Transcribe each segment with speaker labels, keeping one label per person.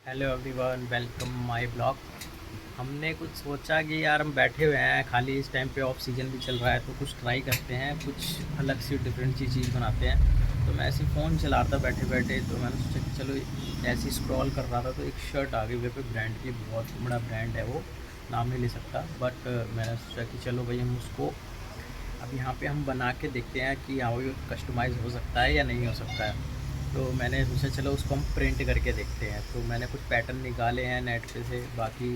Speaker 1: Hello everyone, welcome my blog. हमने कुछ सोचा कि यार हम बैठे हुए हैं खाली, इस टाइम पे ऑफ सीज़न भी चल रहा है तो कुछ ट्राई करते हैं, कुछ अलग सी डिफरेंट सी चीज़ बनाते हैं। तो मैं ऐसे फ़ोन चला रहा था बैठे बैठे, तो मैंने सोचा कि चलो ऐसे ही स्क्रॉल कर रहा था तो एक शर्ट आ गई वे पे, ब्रांड की, बहुत बड़ा ब्रांड है वो, नाम नहीं ले सकता, बट मैंने सोचा कि चलो भाई हम उसको अब यहाँ पे हम बना के देखते हैं कि हाँ वो कस्टमाइज़ हो सकता है या नहीं हो सकता है। तो मैंने सोचा चलो उसको हम प्रिंट करके देखते हैं। तो मैंने कुछ पैटर्न निकाले हैं नेट पे से, बाकी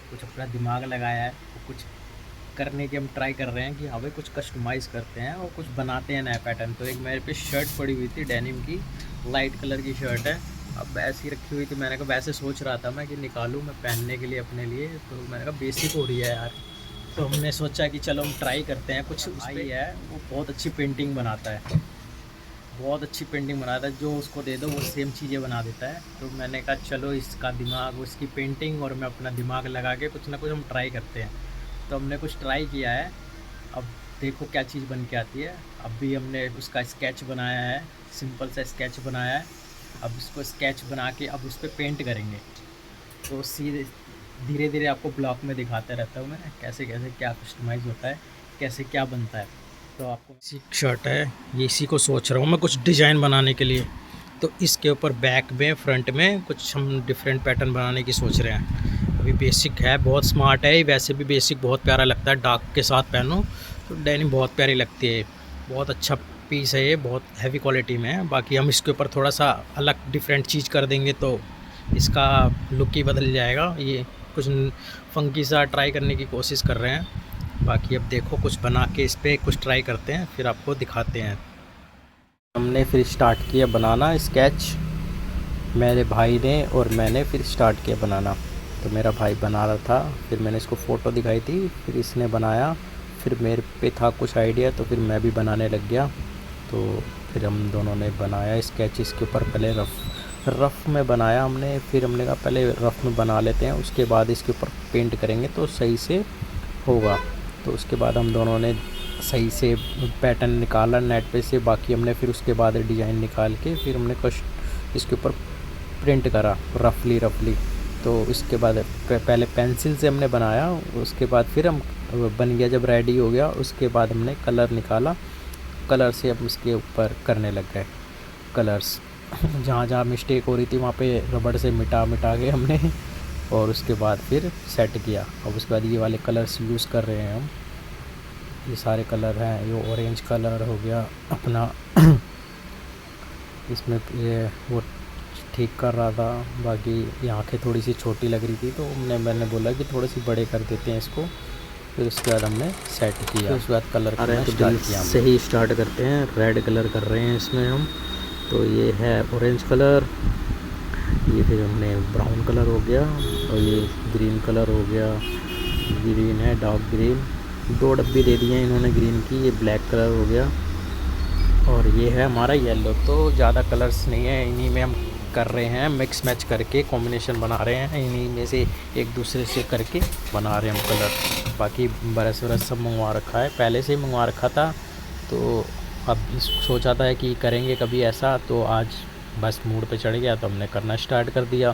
Speaker 1: कुछ अपना दिमाग लगाया है, तो कुछ करने की हम ट्राई कर रहे हैं कि हाँ भाई कुछ कस्टमाइज़ करते हैं और कुछ बनाते हैं नया पैटर्न। तो एक मेरे पे शर्ट पड़ी हुई थी डेनिम की, लाइट कलर की शर्ट है। अब ऐसी ही रखी हुई थी, मैंने कहा वैसे सोच रहा था मैं कि निकालूँ मैं पहनने के लिए अपने लिए, तो मैंने कहा बेसिक हो रही है यार। तो हमने सोचा कि चलो हम ट्राई करते हैं। कुछ भाई है वो बहुत अच्छी पेंटिंग बनाता है, बहुत अच्छी पेंटिंग बनाता है, जो उसको दे दो वो सेम चीज़ें बना देता है। तो मैंने कहा चलो इसका दिमाग, उसकी पेंटिंग और मैं अपना दिमाग लगा के कुछ ना कुछ हम ट्राई करते हैं। तो हमने कुछ ट्राई किया है, अब देखो क्या चीज़ बन के आती है। अभी हमने उसका स्केच बनाया है, सिंपल सा स्केच बनाया है। अब इसको स्केच बना के अब उस पर पेंट करेंगे। तो सीधे धीरे धीरे आपको ब्लॉग में दिखाता रहता हूँ मैं कैसे कैसे क्या कस्टमाइज़ होता है, कैसे क्या बनता है। तो आपको इसी शर्ट है, ये इसी को सोच रहा हूँ मैं कुछ डिज़ाइन बनाने के लिए। तो इसके ऊपर बैक में फ्रंट में कुछ हम डिफरेंट पैटर्न बनाने की सोच रहे हैं। अभी बेसिक है, बहुत स्मार्ट है, वैसे भी बेसिक बहुत प्यारा लगता है, डार्क के साथ पहनो तो डेनिम बहुत प्यारी लगती है। बहुत अच्छा पीस है ये, बहुत हैवी क्वालिटी में है। बाकी हम इसके ऊपर थोड़ा सा अलग डिफरेंट चीज़ कर देंगे तो इसका लुक ही बदल जाएगा। ये कुछ फंकी सा ट्राई करने की कोशिश कर रहे हैं। बाकी अब देखो कुछ बना के इस पर कुछ ट्राई करते हैं, फिर आपको दिखाते हैं। हमने फिर स्टार्ट किया बनाना स्केच, मेरे भाई ने और मैंने फिर स्टार्ट किया बनाना। तो मेरा भाई बना रहा था, फिर मैंने इसको फ़ोटो दिखाई थी, फिर इसने बनाया, फिर मेरे पे था कुछ आइडिया तो फिर मैं भी बनाने लग गया। तो फिर हम दोनों ने बनाया स्केच इसके ऊपर, पहले रफ़ में बनाया हमने, फिर हमने कहा पहले रफ़ में बना लेते हैं, उसके बाद इसके ऊपर पेंट करेंगे तो सही से होगा। तो उसके बाद हम दोनों ने सही से पैटर्न निकाला नेट पे से, बाकी हमने फिर उसके बाद डिज़ाइन निकाल के फिर हमने कस्ट इसके ऊपर प्रिंट करा रफली। तो इसके बाद पहले पेंसिल से हमने बनाया, उसके बाद फिर हम बन गया, जब रेडी हो गया उसके बाद हमने कलर निकाला, कलर से अब उसके ऊपर करने लग गए कलर्स। जहाँ जहाँ मिस्टेक हो रही थी वहाँ पे रबड़ से मिटा के हमने, और उसके बाद फिर सेट किया। अब उसके बाद ये वाले कलर्स यूज़ कर रहे हैं हम, ये सारे कलर हैं। ये ऑरेंज कलर हो गया अपना इसमें ये वो ठीक कर रहा था। बाकी ये आँखें थोड़ी सी छोटी लग रही थी तो मैंने बोला कि थोड़ी सी बड़े कर देते हैं इसको। फिर उसके बाद हमने सेट किया, फिर उसके बाद कलर करना स्टार्ट किया। से ही स्टार्ट करते हैं, रेड कलर कर रहे हैं इसमें हम। तो ये है ऑरेंज कलर, ये फिर हमने ब्राउन कलर हो गया, और ये ग्रीन कलर हो गया, ग्रीन है डार्क ग्रीन, 2 डब्बी दे दिए इन्होंने ग्रीन की, ये ब्लैक कलर हो गया, और ये है हमारा येलो। तो ज़्यादा कलर्स नहीं है, इन्हीं में हम कर रहे हैं, मिक्स मैच करके कॉम्बिनेशन बना रहे हैं, इन्हीं में से एक दूसरे से करके बना रहे हैं हम कलर। बाकी ब्रश व्रश सब मंगवा रखा है, पहले से ही मंगवा रखा था। तो अब सोचा था कि करेंगे कभी ऐसा, तो आज बस मूड पे चढ़ गया तो हमने करना स्टार्ट कर दिया।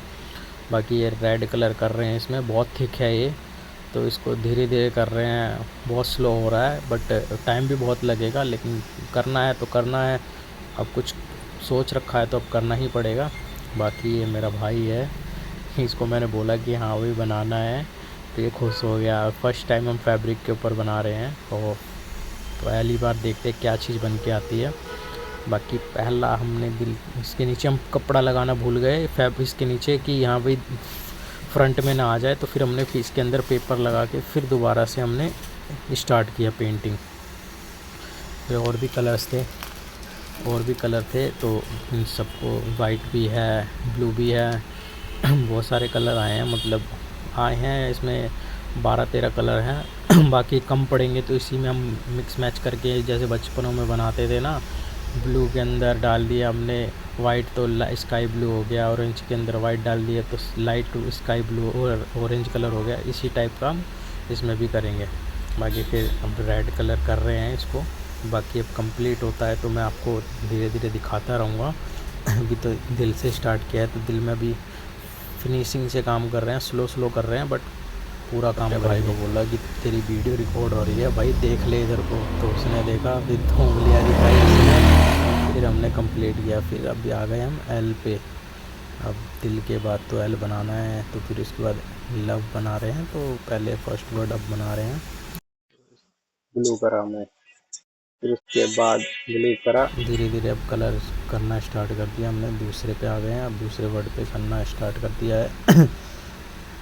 Speaker 1: बाकी ये रेड कलर कर रहे हैं, इसमें बहुत थिक है ये, तो इसको धीरे धीरे कर रहे हैं, बहुत स्लो हो रहा है, बट टाइम भी बहुत लगेगा, लेकिन करना है तो करना है। अब कुछ सोच रखा है तो अब करना ही पड़ेगा। बाकी ये मेरा भाई है, इसको मैंने बोला कि हाँ वही बनाना है, तो ये खुश हो गया। फर्स्ट टाइम हम फैब्रिक के ऊपर बना रहे हैं, तो पहली बार देखते हैं क्या चीज़ बन के आती है। बाकी पहला हमने दिल इसके नीचे हम कपड़ा लगाना भूल गए फैब्रिक के नीचे, कि यहाँ भी फ्रंट में ना आ जाए, तो फिर हमने इसके अंदर पेपर लगा के फिर दोबारा से हमने स्टार्ट किया पेंटिंग। फिर और भी कलर्स थे, और भी कलर थे, तो इन सबको वाइट भी है, ब्लू भी है, बहुत सारे कलर आए हैं, मतलब आए हैं इसमें 12-13 कलर हैं। बाकी कम पड़ेंगे तो इसी में हम मिक्स मैच करके, जैसे बचपनों में बनाते थे ना, ब्लू के अंदर डाल दिया हमने वाइट तो स्काई ब्लू हो गया, ऑरेंज के अंदर वाइट डाल दिया तो लाइट स्काई ब्लू और ऑरेंज कलर हो गया। इसी टाइप का हम इसमें भी करेंगे। बाकी फिर अब रेड कलर कर रहे हैं इसको, बाकी अब कंप्लीट होता है तो मैं आपको धीरे धीरे दिखाता रहूँगा। अभी तो दिल से स्टार्ट किया है, तो दिल में भी फिनिशिंग से काम कर रहे हैं, स्लो कर रहे हैं, बट पूरा काम भाई को बोला कि तेरी वीडियो रिकॉर्ड हो रही है भाई, देख ले इधर को। तो उसने देखा, फिर 2 उंगलियाँ दिखाई उसने, फिर हमने कंप्लीट किया। फिर अभी आ गए हम एल पे। अब दिल के बाद तो एल बनाना है, तो फिर उसके बाद लव बना रहे हैं। तो पहले फर्स्ट वर्ड अब बना रहे हैं,
Speaker 2: ब्लू करा मैं, फिर उसके बाद ब्लू करा।
Speaker 1: धीरे धीरे अब कलर करना स्टार्ट कर दिया हमने। दूसरे पे आ गए हैं, अब दूसरे वर्ड पे करना स्टार्ट कर दिया है।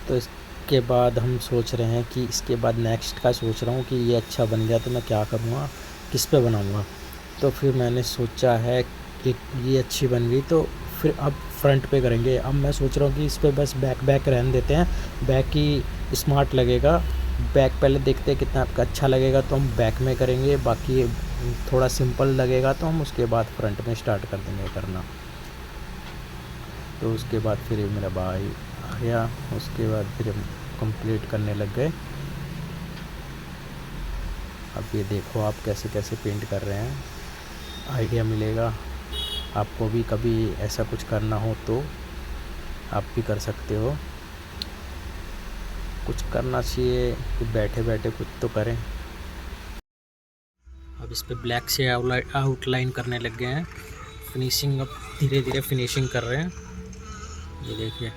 Speaker 1: तो इसके बाद हम सोच रहे हैं कि इसके बाद नेक्स्ट का सोच रहा हूँ कि ये अच्छा बन गया तो मैं क्या करूँगा, किस पे बनाऊँगा। तो फिर मैंने सोचा है कि ये अच्छी बन गई तो फिर अब फ्रंट पे करेंगे। अब मैं सोच रहा हूँ कि इस पे बस बैक रहने देते हैं, बैक ही स्मार्ट लगेगा। बैक पहले देखते हैं कितना आपका अच्छा लगेगा तो हम बैक में करेंगे, बाकी थोड़ा सिंपल लगेगा तो हम उसके बाद फ्रंट में स्टार्ट कर देंगे करना। तो उसके बाद फिर मेरा भाई आ गया, उसके बाद फिर हम कंप्लीट करने लग गए। अब ये देखो आप कैसे कैसे पेंट कर रहे हैं, आइडिया मिलेगा आपको भी। कभी ऐसा कुछ करना हो तो आप भी कर सकते हो। कुछ करना चाहिए कि बैठे बैठे कुछ तो करें। अब इस पे ब्लैक से आउटलाइन करने लग गए हैं, फिनिशिंग अब धीरे धीरे फिनिशिंग कर रहे हैं। ये देखिए,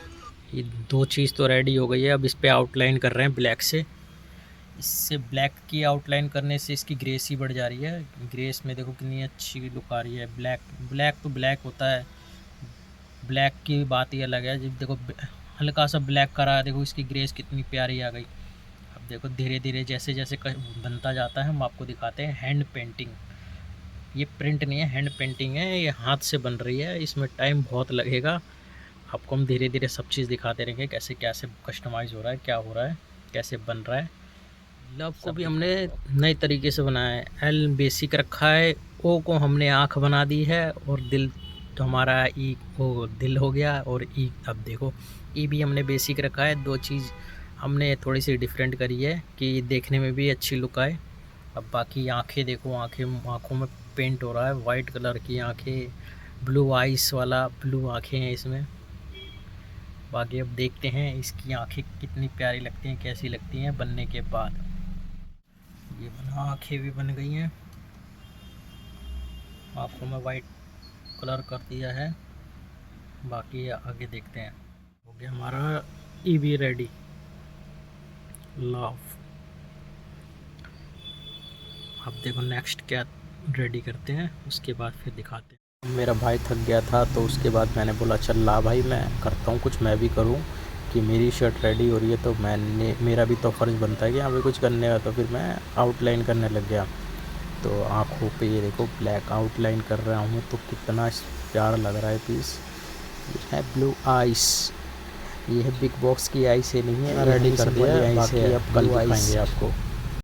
Speaker 1: ये 2 चीज़ तो रेडी हो गई है। अब इस पे आउटलाइन कर रहे हैं ब्लैक से। इससे ब्लैक की आउटलाइन करने से इसकी ग्रेस ही बढ़ जा रही है। ग्रेस में देखो कितनी अच्छी लुक आ रही है। ब्लैक तो ब्लैक होता है, ब्लैक की बात ही अलग है। जब देखो हल्का सा ब्लैक करा है, देखो इसकी ग्रेस कितनी प्यारी आ गई। अब देखो धीरे धीरे जैसे जैसे बनता जाता है हम आपको दिखाते हैं। हैंड पेंटिंग, ये प्रिंट नहीं है, हैंड पेंटिंग है, ये हाथ से बन रही है। इसमें टाइम बहुत लगेगा। आपको हम धीरे धीरे सब चीज़ दिखाते रहेंगे, कैसे कैसे कस्टमाइज़ हो रहा है, क्या हो रहा है, कैसे बन रहा है। लव को भी हमने नए तरीके से बनाया है। एल बेसिक रखा है, ओ को हमने आँख बना दी है, और दिल तो हमारा ई वो दिल हो गया, और ई अब देखो ई भी हमने बेसिक रखा है। 2 चीज़ हमने थोड़ी सी डिफरेंट करी है कि देखने में भी अच्छी लुक आए। अब बाकी आँखें देखो, आँखों में पेंट हो रहा है वाइट कलर की आँखें, ब्लू आइस वाला ब्लू आँखें हैं इसमें। बाकी अब देखते हैं इसकी आँखें कितनी प्यारी लगती हैं, कैसी लगती हैं बनने के बाद। ये बना, आँखें भी बन गई हैं, आँखों में वाइट कलर कर दिया है। बाकी आगे देखते हैं। हो गया हमारा ई भी रेडी, लव। अब देखो नेक्स्ट क्या रेडी करते हैं, उसके बाद फिर दिखाते हैं। मेरा भाई थक गया था तो उसके बाद मैंने बोला चल ला भाई मैं करता हूँ कुछ, मैं भी करूँ कि मेरी शर्ट रेडी हो रही है तो मेरा भी तो फ़र्ज़ बनता है कि यहाँ पे कुछ करने का। तो फिर मैं आउटलाइन करने लग गया। तो आँखों पे ये देखो ब्लैक आउटलाइन कर रहा हूँ, तो कितना प्यारा लग रहा है पीस। ये है ब्लू आइस, ये है बिग बॉक्स की आई से नहीं है, रेडी कर दिया। बाकी अब कल दिखाएंगे आपको।